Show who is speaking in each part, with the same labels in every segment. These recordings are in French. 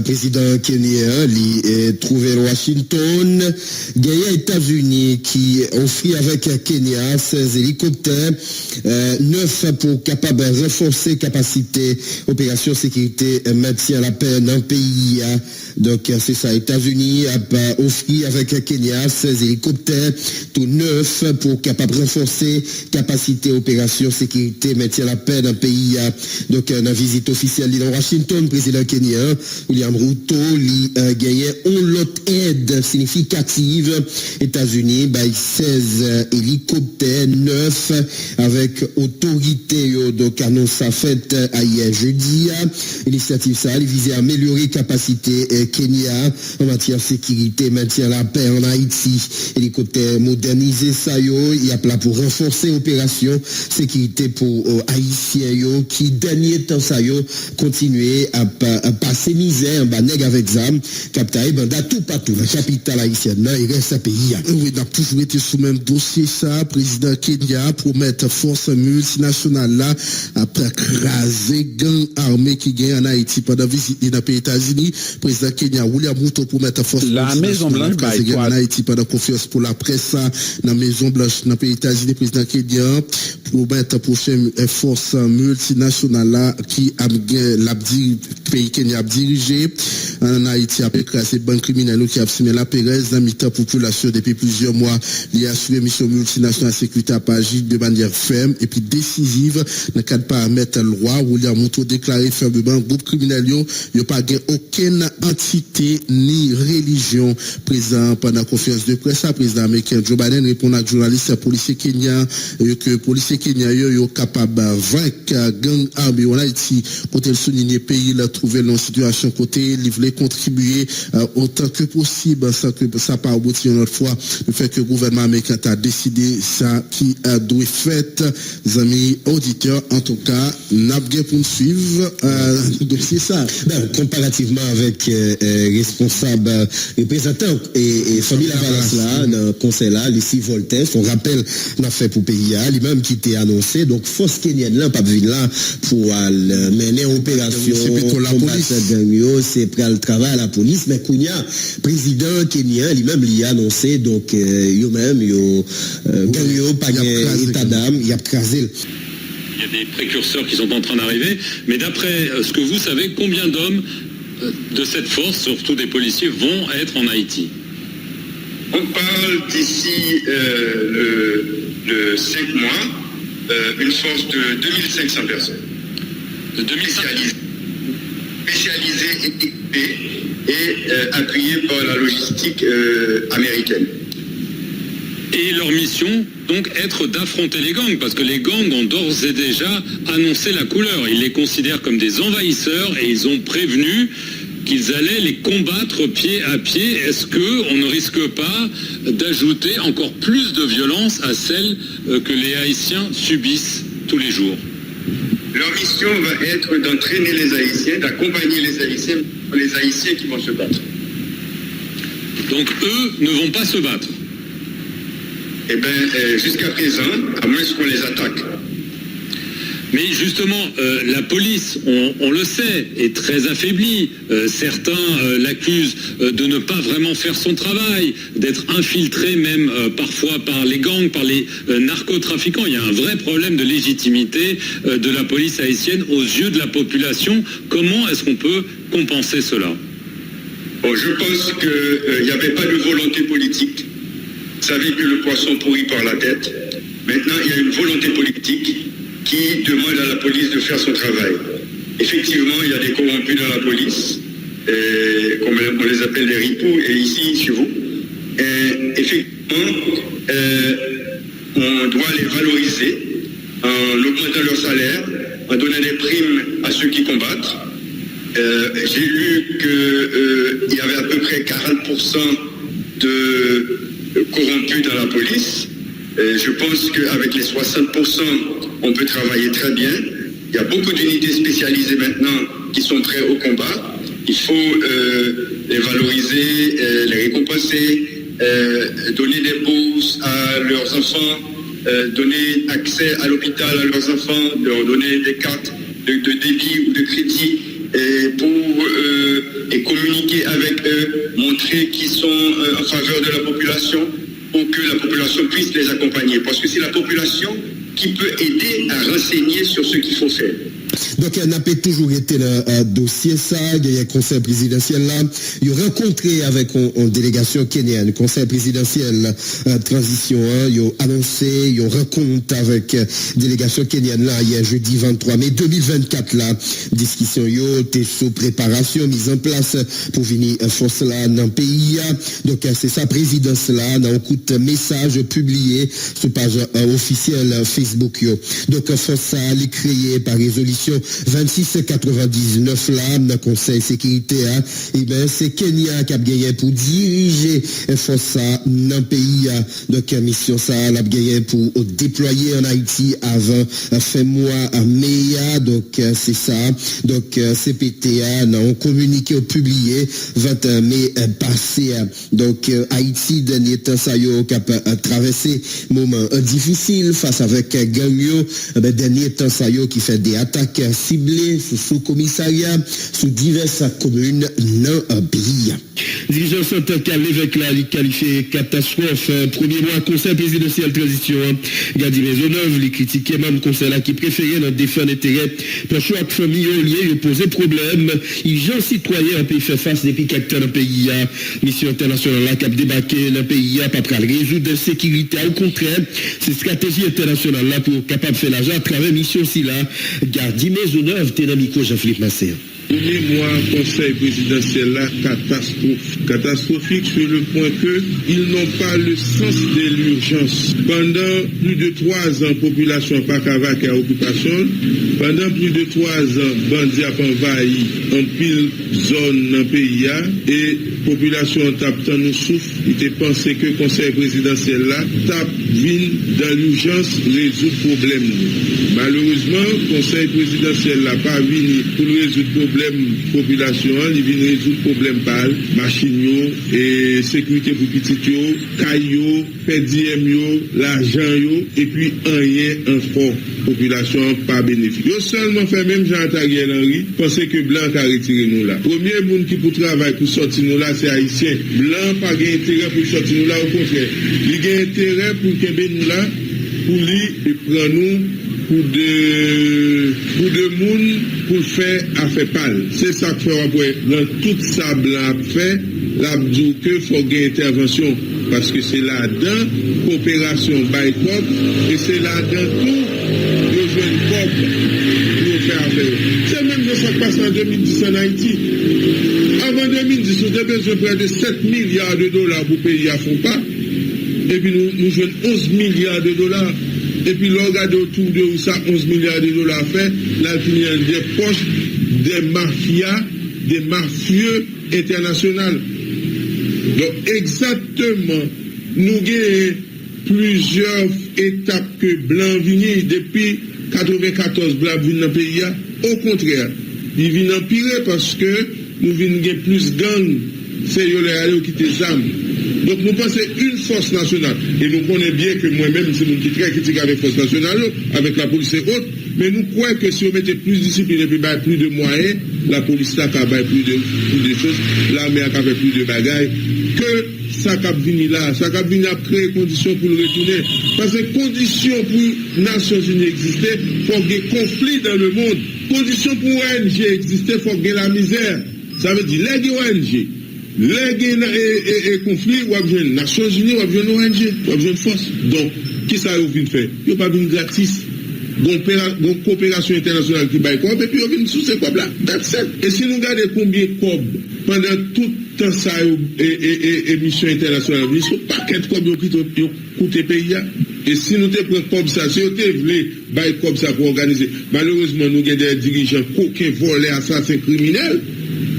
Speaker 1: président Kenya, il trouvé Washington, gagné États-Unis qui offrit avec Kenya 16 hélicoptères, 9 pour capable de renforcer capacité opération sécurité maintien la paix dans le pays. Donc c'est ça, États-Unis a offert avec Kenya 16 hélicoptères, tout 9 pour capable de renforcer capacité opération sécurité maintien la paix dans le pays. Donc dans la visite officielle dans Washington, président kenyan William Ruto a gagné une autre aide significative. États-Unis, 16 hélicoptères, 9 avec autorité. Donc annonce faite hier jeudi. Initiative ça visait à améliorer capacité Kenya en matière de sécurité, maintien la paix en Haïti. Hélicoptère modernisé ça il y a plat pour renforcer opération sécurité pour Haïtiens qui dernier temps ça continuer à passer misère en nèg avec zam capitaine banda tout partout la capitale haïtienne là il reste un pays.
Speaker 2: Oui, on a toujours été sous même dossier ça. Président Kenya promet force multinationale là après craser gang armé qui gagne en Haïti pendant visite dans les pays États-Unis. Président Kenya William Ruto promet force
Speaker 3: la Maison Blanche
Speaker 2: en Haïti pendant confiance pour la presse dans la Maison Blanche dans les pays États-Unis. Président Kenya promet prochaine force multinationale là qui a l'abdi pays Kenya a dirigé en Haïti après craser bande criminelle qui a semé la Pérez dans mi-temps population depuis plusieurs mois. Il a assuré mission multinationale sécurité à agir de manière ferme et puis décisive dans le cadre de paramètres loi. William Ruto déclaré fermement groupe criminel il n'y a pas aucune entité ni religion présent pendant la conférence de presse. Le président américain Joe Biden répond à journaliste policier kenyan que policier kenyan est capable de vaincre gang armé en Haïti côté le souligner pays la trouver dans situation côté livrer contribuer autant que possible sans que ça pas aboutir une autre fois le fait que le gouvernement américain a décidé ça qui a dû fait amis auditeurs en tout cas n'a pas pour suivre donc c'est ça
Speaker 1: comparativement avec responsable représentant et famille la balance là dans le conseil là ici Voltaire son rappel n'a fait pour pays lui-même qui était annoncé donc force kenyenne là pas venir là pour mener opération
Speaker 2: c'est plutôt la police
Speaker 1: c'est pour le travail à la police mais Kounia président kenyan lui-même il a annoncé donc eux-mêmes pas état d'âme il a crasé.
Speaker 4: Il y a des précurseurs qui sont en train d'arriver mais d'après ce que vous savez combien d'hommes de cette force surtout des policiers vont être en Haïti?
Speaker 5: On parle d'ici le 5 mois une force de 2500 personnes.
Speaker 4: De 2500
Speaker 5: spécialisées, équipées et appuyées par la logistique américaine.
Speaker 4: Et leur mission, donc, être d'affronter les gangs, parce que les gangs ont d'ores et déjà annoncé la couleur. Ils les considèrent comme des envahisseurs et ils ont prévenu qu'ils allaient les combattre pied à pied. Est-ce qu'on ne risque pas d'ajouter encore plus de violence à celle que les Haïtiens subissent tous les jours?
Speaker 5: Leur mission va être d'entraîner les Haïtiens, d'accompagner les Haïtiens qui vont se battre.
Speaker 4: Donc eux ne vont pas se battre?
Speaker 5: Eh bien, jusqu'à présent, à moins qu'on les attaque.
Speaker 4: Mais justement, la police, on le sait, est très affaiblie. Certains l'accusent de ne pas vraiment faire son travail, d'être infiltré même parfois par les gangs, par les narcotrafiquants. Il y a un vrai problème de légitimité de la police haïtienne aux yeux de la population. Comment est-ce qu'on peut compenser cela?
Speaker 5: Bon, je pense qu'il n'y avait pas de volonté politique. Vous savez que le poisson pourrit par la tête. Maintenant, il y a une volonté politique qui demande à la police de faire son travail. Effectivement, il y a des corrompus dans la police, comme on les appelle les ripoux, et ici, chez vous. Et effectivement, on doit les valoriser en augmentant leur salaire, en donnant des primes à ceux qui combattent. J'ai lu qu'il y avait à peu près 40% de corrompus dans la police. Je pense qu'avec les 60%, on peut travailler très bien. Il y a beaucoup d'unités spécialisées maintenant qui sont prêtes au combat. Il faut les valoriser, les récompenser, donner des bourses à leurs enfants, donner accès à l'hôpital à leurs enfants, leur donner des cartes de débit ou de crédit et communiquer avec eux, montrer qu'ils sont en faveur de la population pour que la population puisse les accompagner. Parce que c'est la population qui peut aider à renseigner sur ce qu'il faut faire.
Speaker 1: Donc, il n'a pas toujours été le dossier, ça, il y a un conseil présidentiel là. Il a rencontré avec une délégation kenyane, le conseil présidentiel transition, il a annoncé, il a rencontré avec délégation kenyane là, il y a jeudi 23 mai 2024 là, discussion yo, était sous préparation, mise en place pour venir force là dans le pays. Donc, c'est sa présidence là, dans un coup de message publié sur page officielle Facebook yo. Donc, force ça, elle est créée par résolution 2699 là, dans le Conseil sécurité, et ben c'est Kenya qui a gagné pour diriger force dans le pays. Donc mission ça a gagné pour déployer en Haïti avant fin mois mai. Donc c'est ça. Donc CPTA on communiqué au publié 21 mai passé. Donc Haïti dernier temps ça yo qui a traversé moment difficile face avec gang yo, dernier temps ça yo qui fait des attaques ciblées sous commissariat, sous diverses communes dans le pays.
Speaker 3: Dirigeant centre l'évêque là, qualifié catastrophe. Premier mois, conseil présidentiel transition. Gadi Maisonneuve, les critiqués, même conseil là qui préférait dans défendre l'intérêt. Pour chaque famille, il posait problème. Les gens citoyens ont pu faire face depuis quelques temps dans le pays. Mission internationale là qui a débarqué dans le pays, pas pour résoudre la sécurité. Au contraire, c'est stratégie internationale là pour capable de faire l'argent à travers mission si là. Gadi Maisonneuve, t'es dans le micro Jean-Philippe Massé.
Speaker 6: Premier mois, conseil présidentiel là, catastrophique sur le point que ils n'ont pas le sens de l'urgence. Pendant plus de 3 ans, population pas qu'avec à occupation. Pendant plus de 3 ans, bandits a envahi en pile zone dans le pays et population tape tant nous souffre. Il était pensé que conseil présidentiel là tape vine dans l'urgence résoudre problème. Malheureusement, conseil présidentiel là pas venu pour résoudre problème population, il vient résoudre problème par machine et sécurité pour petit yo, caillou, PDM yo, l'argent yo et puis rien encore population pas bénéfice. Yo seulement fait même Jean-Ariel Henry penser que blanc a retiré nous là. Premier monde qui pour travailler pour sortir nous là c'est haïtien. Blanc pas gain intérêt pour sortir nous là au contraire. Il gain intérêt pour kembe nous là pour lui prendre nous pour de monde pour faire affaire pâle. C'est ça que fait après dans tout ça blanc fait la dit que faut gagner intervention parce que c'est là-dedans coopération by cop et c'est là-dedans tout le jeune cop pour faire affaire. C'est même de ça qui passe en 2010 en Haïti. Avant 2010, on a besoin de près de 7 milliards de dollars pour payer à fond pas. Et puis nous jouons 11 milliards de dollars. Et puis l'on regarde autour de où ça 11 milliards de dollars fait, là il y a des poches des mafias, des mafieux internationaux. Donc exactement, nous avons plusieurs étapes que Blanc vient depuis 94 Blanc vient dans le pays. Au contraire, il vient empirer parce que nous venons plus gang, c'est les qui des armes. Donc nous pensons une force nationale. Et nous connaissons bien que moi-même, c'est nous qui très critique avec la force nationale, avec la police et autres. Mais nous croyons que si on mettait plus de discipline et plus de moyens, la police a plus de choses, l'armée a fait plus de bagailles, que ça a venu là, ça a venu à créer des conditions pour le retourner. Parce que conditions pour les Nations Unies exister, il faut qu'il y ait conflit dans le monde. Conditions pour l'ONG exister, il faut qu'il y ait la misère. Ça veut dire, les ONG, les conflits, ou bien les Nations Unies, ou bien l'ONG, ou bien force. Donc, qui ça vous vient faire? Vous pas venir gratis. Donc, coopération internationale qui baille cob, et puis vous venez sous ces cob là. That's it. Et si nous regardons combien de cob pendant tout le temps ça et mission internationale, il y a un paquet de cob qui coûtent les pays. Et si nous te prenons comme ça, si nous te voulons bailler comme ça pour organiser, malheureusement, nous avons des dirigeants coquins, volés, assassins, criminels,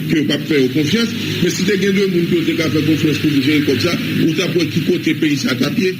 Speaker 6: que vous ne pouvez pas faire confiance. Mais si tu as des gens qui ont fait confiance pour gérer comme ça, ou tu as pris qui côté pays ça à pied.